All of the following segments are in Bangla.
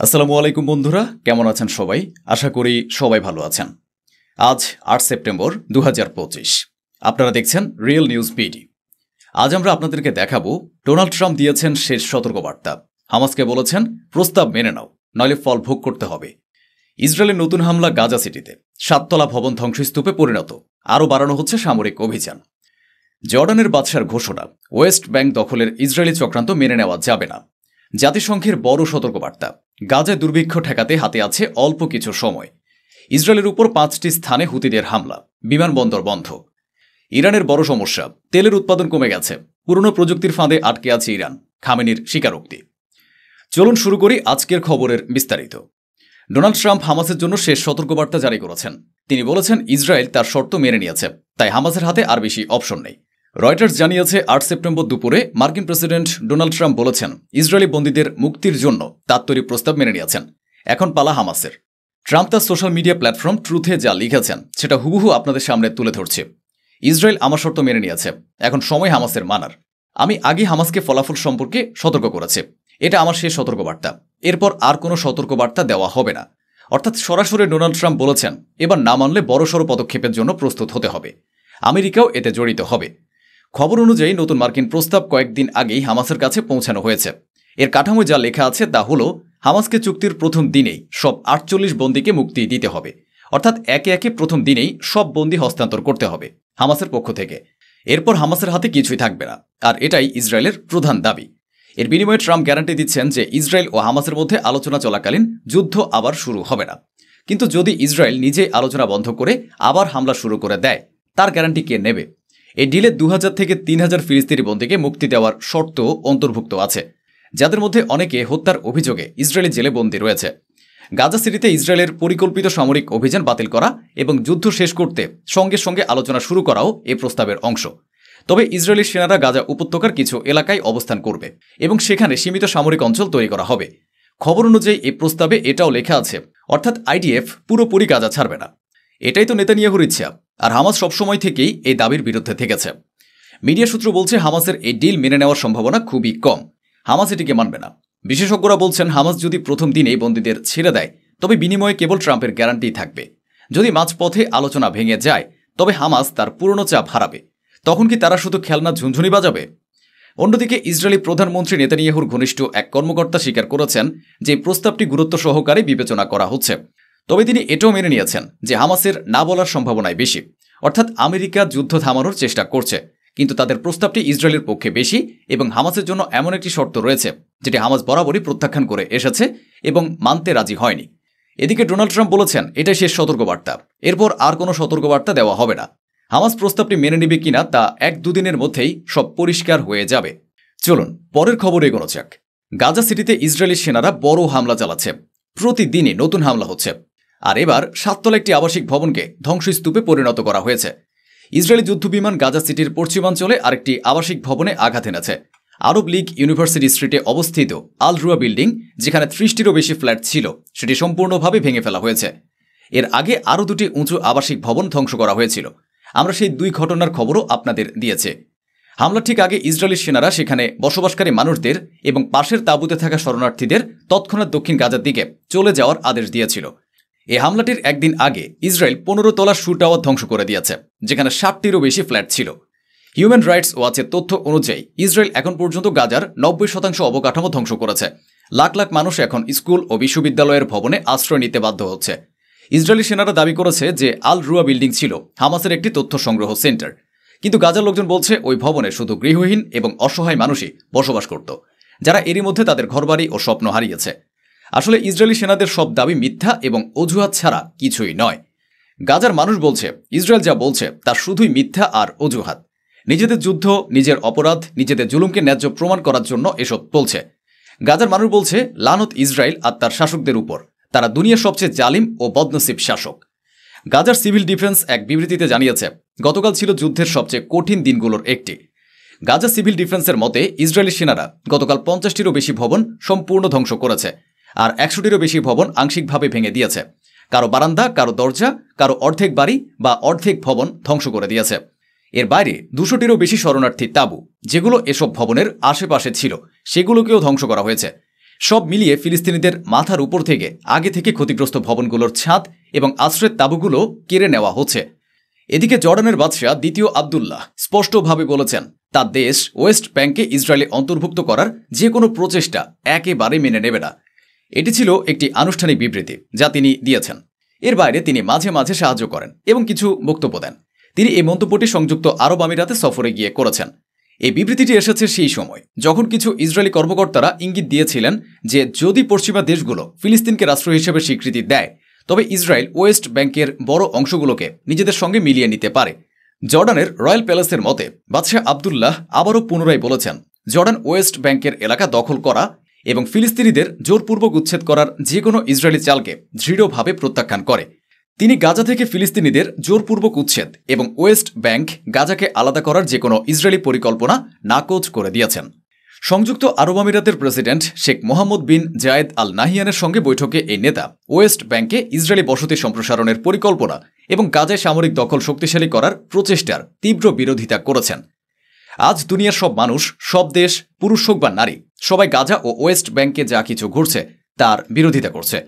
আসসালামু আলাইকুম বন্ধুরা, কেমন আছেন সবাই? আশা করি সবাই ভালো আছেন। আজ ৮ সেপ্টেম্বর ২০২৫। আপনারা দেখছেন রিয়েল নিউজ বিডি। আজ আমরা আপনাদেরকে দেখাবো ডোনাল্ড ট্রাম্প দিয়েছেন শেষ সতর্কবার্তা। হামাসকে বলেছেন প্রস্তাব মেনে নাও, নইলে ফল ভোগ করতে হবে। ইসরায়েলের নতুন হামলা গাজা সিটিতে, ৭ তলা ভবন ধ্বংসস্তূপে পরিণত, আরও বাড়ানো হচ্ছে সামরিক অভিযান। জর্ডানের বাদশার ঘোষণা, ওয়েস্ট ব্যাংক দখলের ইসরায়েলি চক্রান্ত মেনে নেওয়া যাবে না। জাতিসংঘের বড় সতর্কবার্তা, গাজায় দুর্ভিক্ষ ঠেকাতে হাতে আছে অল্প কিছু সময়। ইসরায়েলের উপর ৫টি স্থানে হুতিদের হামলা, বিমানবন্দর বন্ধ। ইরানের বড় সমস্যা, তেলের উৎপাদন কমে গেছে, পুরনো প্রযুক্তির ফাঁদে আটকে আছে ইরান, খামেনির স্বীকারোক্তি। চলুন শুরু করি আজকের খবরের বিস্তারিত। ডোনাল্ড ট্রাম্প হামাসের জন্য শেষ সতর্কবার্তা জারি করেছেন। তিনি বলেছেন ইসরায়েল তার শর্ত মেনে নিয়েছে, তাই হামাসের হাতে আর বেশি অপশন নেই। রয়টার্স জানিয়েছে ৮ সেপ্টেম্বর দুপুরে মার্কিন প্রেসিডেন্ট ডোনাল্ড ট্রাম্প বলেছেন ইসরায়েলি বন্দীদের মুক্তির জন্য তার তৈরি প্রস্তাব মেনে নিয়েছেন। এখন পালা হামাসের। ট্রাম্প তার সোশ্যাল মিডিয়া প্ল্যাটফর্ম ট্রুথে যা লিখেছেন সেটা হুবহু আপনাদের সামনে তুলে ধরছে। ইসরায়েল আমার শর্ত মেনে নিয়েছে, এখন সময় হামাসের মানার। আমি আগে হামাসকে ফলাফল সম্পর্কে সতর্ক করেছি, এটা আমার শেষ সতর্কবার্তা। এরপর আর কোনো সতর্কবার্তা দেওয়া হবে না। অর্থাৎ সরাসরি ডোনাল্ড ট্রাম্প বলেছেন এবার না মানলে বড়সড় পদক্ষেপের জন্য প্রস্তুত হতে হবে। আমেরিকাও এতে জড়িত হবে। খবর অনুযায়ী নতুন মার্কিন প্রস্তাব কয়েকদিন আগেই হামাসের কাছে পৌঁছানো হয়েছে। এর কাঠামোয় যা লেখা আছে তা হল হামাসকে চুক্তির প্রথম দিনেই সব ৪৮ বন্দীকে মুক্তি দিতে হবে। অর্থাৎ একে একে প্রথম দিনেই সব বন্দী হস্তান্তর করতে হবে হামাসের পক্ষ থেকে। এরপর হামাসের হাতে কিছুই থাকবে না, আর এটাই ইসরায়েলের প্রধান দাবি। এর বিনিময়ে ট্রাম্প গ্যারান্টি দিচ্ছেন যে ইসরায়েল ও হামাসের মধ্যে আলোচনা চলাকালীন যুদ্ধ আবার শুরু হবে না। কিন্তু যদি ইসরায়েল নিজেই আলোচনা বন্ধ করে আবার হামলা শুরু করে দেয়, তার গ্যারান্টি কে নেবে? এই ডিলে ২০০০ থেকে ৩০০০ ফিলিস্তিনি বন্দীকে মুক্তি দেওয়ার শর্ত অন্তর্ভুক্ত আছে, যাদের মধ্যে অনেকে হত্যার অভিযোগে ইসরায়েলি জেলে বন্দী রয়েছে। গাজা সিটিতে ইসরায়েলের পরিকল্পিত সামরিক অভিযান বাতিল করা এবং যুদ্ধ শেষ করতে সঙ্গে সঙ্গে আলোচনা শুরু করাও এই প্রস্তাবের অংশ। তবে ইসরায়েলি সেনারা গাজা উপত্যকার কিছু এলাকায় অবস্থান করবে এবং সেখানে সীমিত সামরিক অঞ্চল তৈরি করা হবে। খবর অনুযায়ী এই প্রস্তাবে এটাও লেখা আছে, অর্থাৎ আইডিএফ পুরোপুরি গাজা ছাড়বে না। এটাই তো নেতানিয়াহুর ইচ্ছা, আর হামাস সবসময় থেকেই এই দাবির বিরুদ্ধে থেকেছে। মিডিয়া সূত্র বলছে হামাসের এই ডিল মেনে নেওয়ার সম্ভাবনা খুবই কম। হামাস এটিকে মানবে না। বিশেষজ্ঞরা বলছেন হামাস যদি প্রথম দিনেই বন্দীদের ছেড়ে দেয়, তবে বিনিময়ে কেবল ট্রাম্পের গ্যারান্টি থাকবে। যদি মাঝপথে আলোচনা ভেঙে যায়, তবে হামাস তার পুরনো চাপ হারাবে। তখন কি তারা শুধু খেলনা ঝুনঝুনি বাজাবে? অন্যদিকে ইসরায়েলি প্রধানমন্ত্রী নেতানিয়াহুর ঘনিষ্ঠ এক কর্মকর্তা স্বীকার করেছেন যে প্রস্তাবটি গুরুত্ব সহকারে বিবেচনা করা হচ্ছে। তবে তিনি এটাও মেনে নিয়েছেন যে হামাসের না বলার সম্ভাবনাই বেশি। অর্থাৎ আমেরিকা যুদ্ধ থামানোর চেষ্টা করছে, কিন্তু তাদের প্রস্তাবটি ইসরায়েলের পক্ষে বেশি এবং হামাসের জন্য এমন একটি শর্ত রয়েছে যেটি হামাস বরাবরই প্রত্যাখ্যান করে এসেছে এবং মানতে রাজি হয়নি। এদিকে ডোনাল্ড ট্রাম্প বলেছেন এটাই শেষ সতর্কবার্তা, এরপর আর কোনো সতর্কবার্তা দেওয়া হবে না। হামাস প্রস্তাবটি মেনে নেবে কিনা তা ১-২ দিনের মধ্যেই সব পরিষ্কার হয়ে যাবে। চলুন পরের খবরে এগোনো যাক। গাজা সিটিতে ইসরায়েলি সেনারা বড় হামলা চালাচ্ছে। প্রতিদিনই নতুন হামলা হচ্ছে। আর এবার ৭ তলা একটি আবাসিক ভবনকে ধ্বংসস্তূপে পরিণত করা হয়েছে। ইসরায়েলি যুদ্ধবিমান গাজা সিটির পশ্চিমাঞ্চলে আরেকটি আবাসিক ভবনে আঘাত এনেছে। আরব লীগ ইউনিভার্সিটি স্ট্রিটে অবস্থিত আল রুয়া বিল্ডিং, যেখানে ৩০টিরও বেশি ফ্ল্যাট ছিল, সেটি সম্পূর্ণভাবে ভেঙে ফেলা হয়েছে। এর আগে আরও ২টি উঁচু আবাসিক ভবন ধ্বংস করা হয়েছিল। আমরা সেই ২ ঘটনার খবরও আপনাদের দিয়েছে। হামলা ঠিক আগে ইসরায়েলি সেনারা সেখানে বসবাসকারী মানুষদের এবং পাশের তাঁবুতে থাকা শরণার্থীদের তৎক্ষণাৎ দক্ষিণ গাজার দিকে চলে যাওয়ার আদেশ দিয়েছিল। এই হামলাটির একদিন আগে ইসরায়েল ১৫ তলা শু টাওয়ার ধ্বংস করে দিয়েছে, যেখানে ৬০টিরও বেশি ফ্ল্যাট ছিল। হিউম্যান রাইটস ওয়াচের তথ্য অনুযায়ী ইসরায়েল এখন পর্যন্ত গাজার ৯০% অবকাঠামো ধ্বংস করেছে। লাখ লাখ মানুষ এখন স্কুল ও বিশ্ববিদ্যালয়ের ভবনে আশ্রয় নিতে বাধ্য হচ্ছে। ইসরায়েলি সেনারা দাবি করেছে যে আল রুয়া বিল্ডিং ছিল হামাসের একটি তথ্য সংগ্রহ সেন্টার, কিন্তু গাজার লোকজন বলছে ওই ভবনে শুধু গৃহহীন এবং অসহায় মানুষই বসবাস করত, যারা এরই মধ্যে তাদের ঘরবাড়ি ও স্বপ্ন হারিয়েছে। আসলে ইসরায়েলি সেনাদের সব দাবি মিথ্যা এবং অজুহাত ছাড়া কিছুই নয়। গাজার মানুষ বলছে ইসরায়েল যা বলছে তা শুধুই মিথ্যা আর অজুহাত। নিজেদের যুদ্ধ, নিজের অপরাধ, নিজেদের জুলুমকে ন্যায্য প্রমাণ করার জন্য এসব বলছে। গাজার মানুষ বলছে লানত ইসরায়েল আর তার শাসকদের উপর, তারা দুনিয়ার সবচেয়ে জালিম ও বদনসিব শাসক। গাজার সিভিল ডিফেন্স এক বিবৃতিতে জানিয়েছে গতকাল ছিল যুদ্ধের সবচেয়ে কঠিন দিনগুলোর একটি। গাজা সিভিল ডিফেন্সের মতে ইসরায়েলি সেনারা গতকাল ৫০টিরও বেশি ভবন সম্পূর্ণ ধ্বংস করেছে, আর ১০০টিরও বেশি ভবন আংশিকভাবে ভেঙে দিয়েছে। কারো বারান্দা, কারো দরজা, কারো অর্ধেক বাড়ি বা অর্ধেক ভবন ধ্বংস করে দিয়েছে। এর বাইরে ২০০টিরও বেশি শরণার্থী তাঁবু, যেগুলো এসব ভবনের আশেপাশে ছিল, সেগুলোকেও ধ্বংস করা হয়েছে। সব মিলিয়ে ফিলিস্তিনিদের মাথার উপর থেকে আগে থেকে ক্ষতিগ্রস্ত ভবনগুলোর ছাদ এবং আশ্রয়ের তাঁবুগুলো কেড়ে নেওয়া হচ্ছে। এদিকে জর্ডানের বাদশাহ দ্বিতীয় আবদুল্লাহ স্পষ্টভাবে বলেছেন তার দেশ ওয়েস্ট ব্যাংকে ইসরায়েলে অন্তর্ভুক্ত করার যে কোনো প্রচেষ্টা একেবারে মেনে নেবে না। এটি ছিল একটি আনুষ্ঠানিক বিবৃতি যা তিনি দিয়েছেন। এর বাইরে তিনি মাঝে মাঝে সাহায্য করেন এবং কিছু বক্তব্য দেন। তিনি এই মন্তব্যটি সংযুক্ত আরব আমিরাতে সফরে গিয়ে করেছেন। এই বিবৃতিটি এসেছে সেই সময় যখন কিছু ইসরায়েলি কর্মকর্তারা ইঙ্গিত দিয়েছিলেন যে যদি পশ্চিমা দেশগুলো ফিলিস্তিনকে রাষ্ট্র হিসেবে স্বীকৃতি দেয় তবে ইসরায়েল ওয়েস্ট ব্যাংকের বড় অংশগুলোকে নিজেদের সঙ্গে মিলিয়ে নিতে পারে। জর্ডানের রয়্যাল প্যালেসের মতে বাদশাহ আবদুল্লাহ আবারও পুনরায় বলেছেন জর্ডান ওয়েস্ট ব্যাংকের এলাকা দখল করা এবং ফিলিস্তিনিদের জোরপূর্বক উচ্ছেদ করার যে কোনো ইসরায়েলি চালকে দৃঢ়ভাবে প্রত্যাখ্যান করে। তিনি গাজা থেকে ফিলিস্তিনিদের জোরপূর্বক উচ্ছেদ এবং ওয়েস্ট ব্যাংক গাজাকে আলাদা করার যে কোনো ইসরায়েলি পরিকল্পনা নাকচ করে দিয়েছেন। সংযুক্ত আরব আমিরাতের প্রেসিডেন্ট শেখ মোহাম্মদ বিন জায়েদ আল নাহিয়ানের সঙ্গে বৈঠকে এই নেতা ওয়েস্ট ব্যাংকে ইসরায়েলি বসতি সম্প্রসারণের পরিকল্পনা এবং গাজায় সামরিক দখল শক্তিশালী করার প্রচেষ্টার তীব্র বিরোধিতা করেছেন। আজ দুনিয়ার সব মানুষ, সব দেশ, পুরুষ হোক বা নারী, সবাই গাজা ও ওয়েস্ট ব্যাংকে যা কিছু ঘটছে তার বিরোধিতা করছে।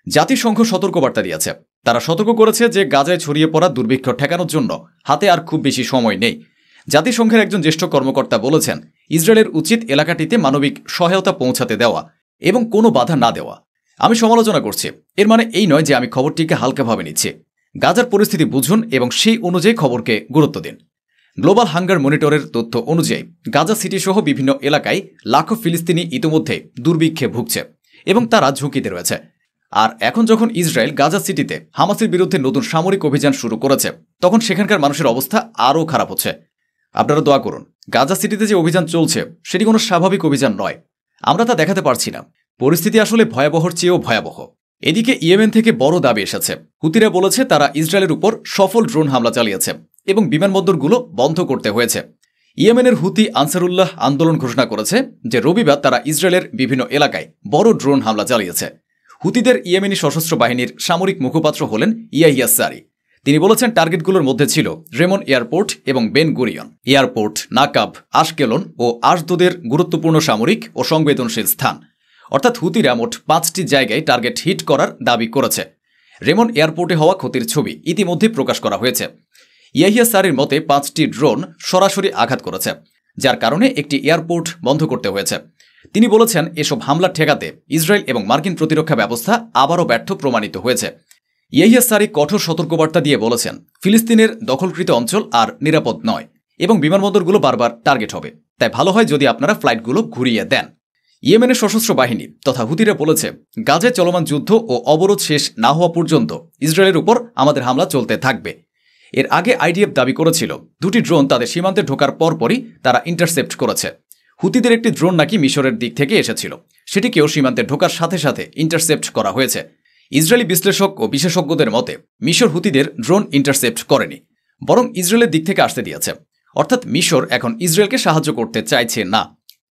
জাতিসংঘ সতর্কবার্তা দিয়েছে। তারা সতর্ক করেছে যে গাজায় ছড়িয়ে পড়া দুর্ভিক্ষ ঠেকানোর জন্য হাতে আর খুব বেশি সময় নেই। জাতিসংঘের একজন জ্যেষ্ঠ কর্মকর্তা বলেছেন ইসরায়েলের উচিত এলাকাটিতে মানবিক সহায়তা পৌঁছাতে দেওয়া এবং কোনো বাধা না দেওয়া। আমি সমালোচনা করছি, এর মানে এই নয় যে আমি খবরটিকে হালকাভাবে নিচ্ছি। গাজার পরিস্থিতি বুঝুন এবং সেই অনুযায়ী খবরকে গুরুত্ব দিন। গ্লোবাল হাঙ্গার মনিটরের তথ্য অনুযায়ী গাজা সিটি সহ বিভিন্ন এলাকায় লাখো ফিলিস্তিনি ইতিমধ্যে দুর্ভিক্ষে ভুগছে এবং তারা ঝুঁকিতে রয়েছে। আর এখন যখন ইসরায়েল গাজা সিটিতে হামাসের বিরুদ্ধে নতুন সামরিক অভিযান শুরু করেছে তখন সেখানকার মানুষের অবস্থা আরও খারাপ হচ্ছে। আপনারা দোয়া করুন। গাজা সিটিতে যে অভিযান চলছে সেটি কোনো স্বাভাবিক অভিযান নয়। আমরা তা দেখাতে পারছি না। পরিস্থিতি আসলে ভয়াবহর চেয়েও ভয়াবহ। এদিকে ইয়েমেন থেকে বড় দাবি এসেছে। হুতিরা বলেছে তারা ইসরায়েলের উপর সফল ড্রোন হামলা চালিয়েছে এবং বিমানবন্দরগুলো বন্ধ করতে হয়েছে। ইয়েমেনের হুতি আনসারুল্লাহ আন্দোলন ঘোষণা করেছে যে রবিবার তারা ইসরায়েলের বিভিন্ন এলাকায় বড় ড্রোন হামলা চালিয়েছে। হুতিদের ইয়েমেনি সশস্ত্র বাহিনীর সামরিক মুখপাত্র হলেন ইয়াহিয়া সারি। তিনি বলেছেন টার্গেটগুলোর মধ্যে ছিল রেমন এয়ারপোর্ট এবং বেন গুরিয়ন এয়ারপোর্ট, নাকাব, আশকেলন ও আশদোদের গুরুত্বপূর্ণ সামরিক ও সংবেদনশীল স্থান। অর্থাৎ হুতিরা মোট 5টি জায়গায় টার্গেট হিট করার দাবি করেছে। রেমন এয়ারপোর্টে হওয়া ক্ষতির ছবি ইতিমধ্যে প্রকাশ করা হয়েছে। ইয়াহিয়া সারির মতে 5টি ড্রোন সরাসরি আঘাত করেছে, যার কারণে একটি এয়ারপোর্ট বন্ধ করতে হয়েছে। তিনি বলেছেন এসব হামলা ঠেকাতে ইসরায়েল এবং মার্কিন প্রতিরক্ষা ব্যবস্থা আবারও ব্যর্থ প্রমাণিত হয়েছে। ইয়াহিয়া সারি কঠোর সতর্কবার্তা দিয়ে বলেছেন ফিলিস্তিনের দখলকৃত অঞ্চল আর নিরাপদ নয় এবং বিমানবন্দরগুলো বারবার টার্গেট হবে। তাই ভালো হয় যদি আপনারা ফ্লাইটগুলো ঘুরিয়ে দেন। ইয়েমেনের সশস্ত্র বাহিনী তথা হুতিরা বলেছে গাজায় চলমান যুদ্ধ ও অবরোধ শেষ না হওয়া পর্যন্ত ইসরায়েলের উপর আমাদের হামলা চলতে থাকবে। এর আগে আইডিএফ দাবি করেছিল 2টি ড্রোন তাদের সীমান্তে ঢোকার পরপরই তারা ইন্টারসেপ্ট করেছে। হুতিদের একটি ড্রোন নাকি মিশরের দিক থেকে এসেছিল, সেটিকেও সীমান্তে ঢোকার সাথে সাথে ইন্টারসেপ্ট করা হয়েছে। ইসরায়েলি বিশ্লেষক ও বিশেষজ্ঞদের মতে মিশর হুতিদের ড্রোন ইন্টারসেপ্ট করেনি, বরং ইসরায়েলের দিক থেকে আসতে দিয়েছে। অর্থাৎ মিশর এখন ইসরায়েলকে সাহায্য করতে চাইছে না।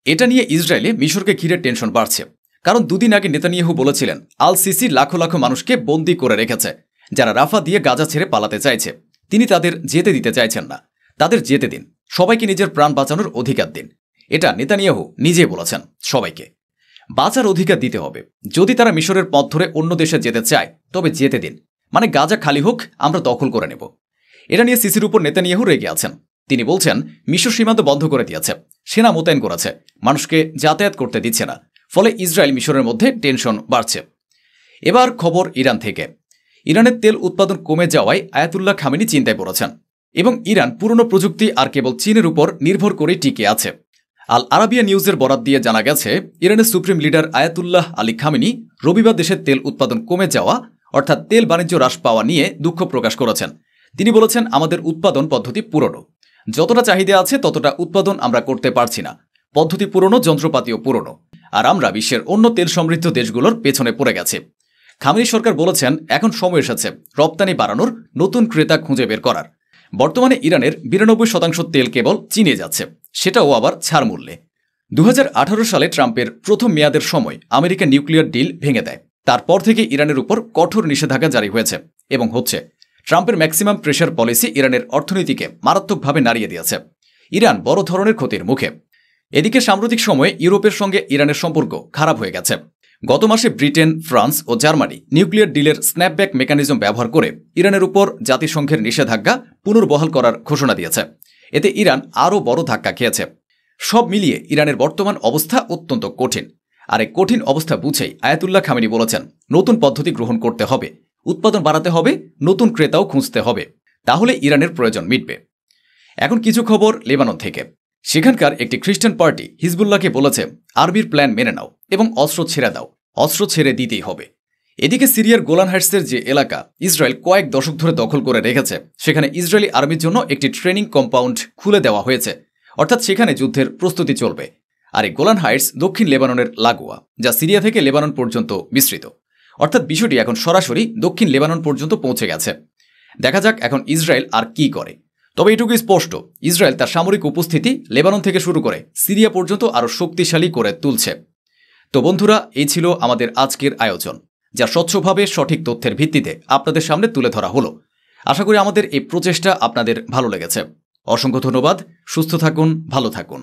এটা নিয়ে ইসরায়েলে মিশরকে ঘিরে টেনশন বাড়ছে, কারণ 2 দিন আগে নেতানিয়াহু বলেছিলেন আল সিসি লাখো লাখো মানুষকে বন্দী করে রেখেছে যারা রাফা দিয়ে গাজা ছেড়ে পালাতে চাইছে। তিনি তাদের যেতে দিতে চাইছেন না। তাদের যেতে দিন, সবাইকে নিজের প্রাণ বাঁচানোর অধিকার দিন। এটা নেতানিয়াহু নিজে বলেছেন। সবাইকে বাঁচার অধিকার দিতে হবে। যদি তারা মিশরের পথ ধরে অন্য দেশে যেতে চায় তবে যেতে দিন, মানে গাজা খালি হোক, আমরা দখল করে নেব। এটা নিয়ে সিসির উপর নেতানিয়াহু রেগে আছেন। তিনি বলছেন মিশর সীমান্ত বন্ধ করে দিয়েছে, সেনা মোতায়েন করেছে, মানুষকে যাতায়াত করতে দিচ্ছে না। ফলে ইসরায়েল মিশরের মধ্যে টেনশন বাড়ছে। এবার খবর ইরান থেকে। ইরানের তেল উৎপাদন কমে যাওয়ায় আয়াতুল্লাহ খামেনি চিন্তায় পড়েছেন এবং ইরান পুরনো প্রযুক্তি আর কেবল চীনের উপর নির্ভর করে টিকে আছে। আল আরাবিয়া নিউজের বরাত দিয়ে জানা গেছে ইরানের supreme leader Ayatollah Ali Khamenei রবিবার দেশের তেল উৎপাদন কমে যাওয়া অর্থাৎ তেল বাণিজ্য হ্রাস পাওয়া নিয়ে দুঃখ প্রকাশ করেছেন। তিনি বলেছেন আমাদের উৎপাদন পদ্ধতি পুরনো, যতটা চাহিদা আছে ততটা উৎপাদন আমরা করতে পারছি না। পদ্ধতি পুরনো, যন্ত্রপাতিও পুরনো, আর আমরা বিশ্বের অন্য তেল সমৃদ্ধ দেশগুলোর পেছনে পড়ে গেছে। খামেনি সরকার বলেছেন এখন সময় এসেছে রপ্তানি বাড়ানোর, নতুন ক্রেতা খুঁজে বের করার। বর্তমানে ইরানের 92% তেল কেবল চীনে যাচ্ছে, সেটাও আবার ছাড় মূল্যে। 2018 সালে ট্রাম্পের প্রথম মেয়াদের সময় আমেরিকা নিউক্লিয়ার ডিল ভেঙে দেয়। তারপর থেকে ইরানের উপর কঠোর নিষেধাজ্ঞা জারি হয়েছে এবং হচ্ছে। ট্রাম্পের ম্যাক্সিমাম প্রেশার পলিসি ইরানের অর্থনীতিকে মারাত্মকভাবে নাড়িয়ে দিয়েছে। ইরান বড় ধরনের ক্ষতির মুখে। এদিকে সাম্প্রতিক সময়ে ইউরোপের সঙ্গে ইরানের সম্পর্ক খারাপ হয়ে গেছে। গত মাসে ব্রিটেন, ফ্রান্স ও জার্মানি নিউক্লিয়ার ডিলের স্ন্যাপব্যাক মেকানিজম ব্যবহার করে ইরানের উপর জাতিসংঘের নিষেধাজ্ঞা পুনর্বহাল করার ঘোষণা দিয়েছে। এতে ইরান আরও বড় ধাক্কা খেয়েছে। সব মিলিয়ে ইরানের বর্তমান অবস্থা অত্যন্ত কঠিন। আর এই কঠিন অবস্থা বুঝেই আয়াতুল্লাহ খামেনি বলেছেন, নতুন পদ্ধতি গ্রহণ করতে হবে, উৎপাদন বাড়াতে হবে, নতুন ক্রেতাও খুঁজতে হবে, তাহলে ইরানের প্রয়োজন মিটবে। এখন কিছু খবর লেবানন থেকে। সেখানকার একটি খ্রিস্টান পার্টি হিজবুল্লাহকে বলেছে, আরবির প্ল্যান মেনে নাও এবং অস্ত্র ছেড়ে দাও, অস্ত্র ছেড়ে দিতেই হবে। এদিকে সিরিয়ার গোলান হাইটসের যে এলাকা ইসরায়েল কয়েক দশক ধরে দখল করে রেখেছে, সেখানে ইসরায়েলি আর্মির জন্য একটি ট্রেনিং কম্পাউন্ড খুলে দেওয়া হয়েছে, অর্থাৎ সেখানে যুদ্ধের প্রস্তুতি চলবে। আর এই গোলান হাইটস দক্ষিণ লেবাননের লাগোয়া, যা সিরিয়া থেকে লেবানন পর্যন্ত বিস্তৃত, অর্থাৎ বিষয়টি এখন সরাসরি দক্ষিণ লেবানন পর্যন্ত পৌঁছে গেছে। দেখা যাক এখন ইসরায়েল আর কি করে। তবে এটুকু স্পষ্ট, ইসরায়েল তার সামরিক উপস্থিতি লেবানন থেকে শুরু করে সিরিয়া পর্যন্ত আরও শক্তিশালী করে তুলছে। তো বন্ধুরা, এই ছিল আমাদের আজকের আয়োজন, যা স্বচ্ছভাবে সঠিক তথ্যের ভিত্তিতে আপনাদের সামনে তুলে ধরা হলো। আশা করি আমাদের এই প্রচেষ্টা আপনাদের ভালো লেগেছে। অসংখ্য ধন্যবাদ। সুস্থ থাকুন, ভালো থাকুন।